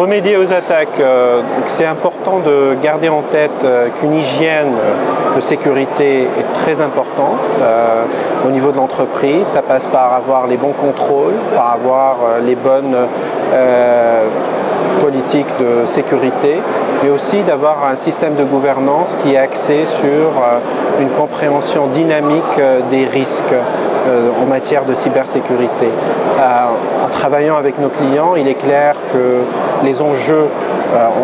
remédier aux attaques, c'est important de garder en tête qu'une hygiène de sécurité est très importante au niveau de l'entreprise. Ça passe par avoir les bons contrôles, par avoir les bonnes politiques de sécurité, mais aussi d'avoir un système de gouvernance qui est axé sur une compréhension dynamique des risques en matière de cybersécurité. En travaillant avec nos clients, il est clair que les enjeux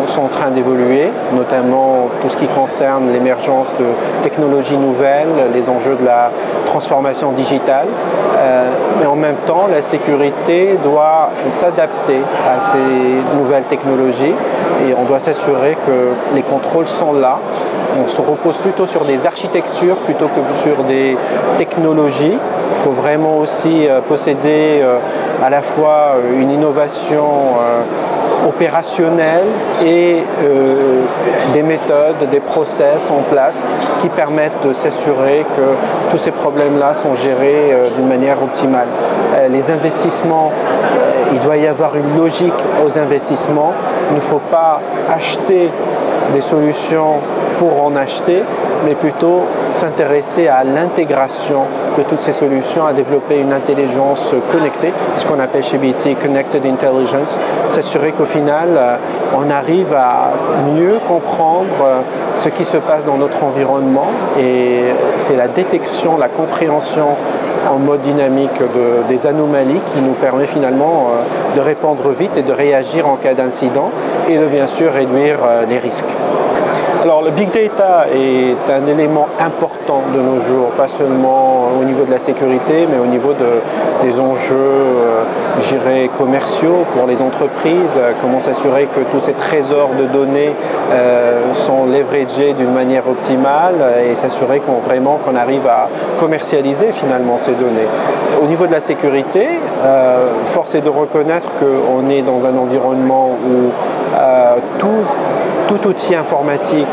sont en train d'évoluer, notamment tout ce qui concerne l'émergence de technologies nouvelles, les enjeux de la transformation digitale, mais en même temps, la sécurité doit s'adapter à ces nouvelles technologies et on doit s'assurer que les contrôles sont là. On se repose plutôt sur des architectures plutôt que sur des technologies. Il faut vraiment aussi posséder à la fois une innovation opérationnelle et des méthodes, des process en place qui permettent de s'assurer que tous ces problèmes-là sont gérés d'une manière optimale. Les investissements, il doit y avoir une logique aux investissements. Il ne faut pas acheter des solutions pour en acheter, mais plutôt s'intéresser à l'intégration de toutes ces solutions, à développer une intelligence connectée, ce qu'on appelle chez BT Connected Intelligence, s'assurer qu'au final, on arrive à mieux comprendre ce qui se passe dans notre environnement et c'est la détection, la compréhension en mode dynamique des anomalies qui nous permet finalement de répondre vite et de réagir en cas d'incident et de bien sûr réduire les risques. Alors le big data est un élément important de nos jours, pas seulement au niveau de la sécurité, mais au niveau des enjeux, je dirais, commerciaux pour les entreprises. Comment s'assurer que tous ces trésors de données sont leveragés d'une manière optimale et s'assurer qu'on arrive à commercialiser finalement ces données. Au niveau de la sécurité, force est de reconnaître qu'on est dans un environnement où tout outil informatique,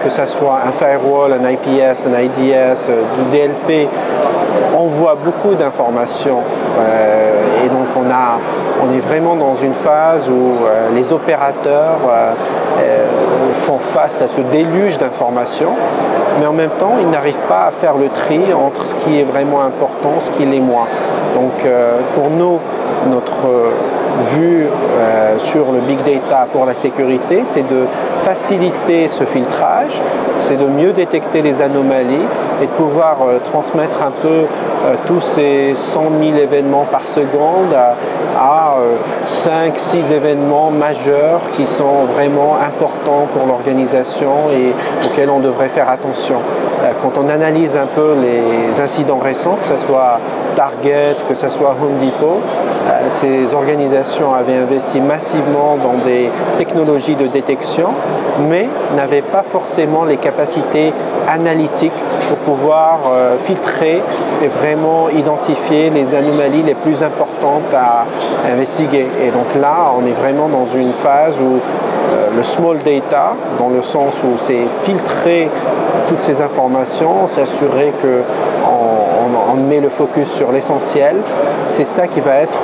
que ce soit un firewall, un IPS, un IDS, du DLP, envoie beaucoup d'informations. Et donc on est vraiment dans une phase où les opérateurs font face à ce déluge d'informations, mais en même temps, ils n'arrivent pas à faire le tri entre ce qui est vraiment important, ce qui l'est moins. Donc pour nous, notre vue sur le big data pour la sécurité, c'est de faciliter ce filtrage, c'est de mieux détecter les anomalies et de pouvoir transmettre un peu tous ces 100 000 événements par seconde à 5-6 événements majeurs qui sont vraiment importants pour l'organisation et auxquels on devrait faire attention. Quand on analyse un peu les incidents récents, que ce soit Target, que ce soit Home Depot, ces organisations avaient investi massivement dans des technologies de détection, mais n'avaient pas forcément les capacités analytiques pour pouvoir filtrer et vraiment identifier les anomalies les plus importantes à investiguer. Et donc là, on est vraiment dans une phase où le small data, dans le sens où c'est filtrer toutes ces informations, s'assurer qu'on met le focus sur l'essentiel, c'est ça qui va être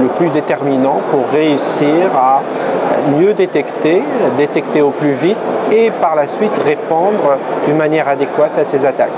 le plus déterminant pour réussir à mieux détecter au plus vite et par la suite répondre d'une manière adéquate à ces attaques.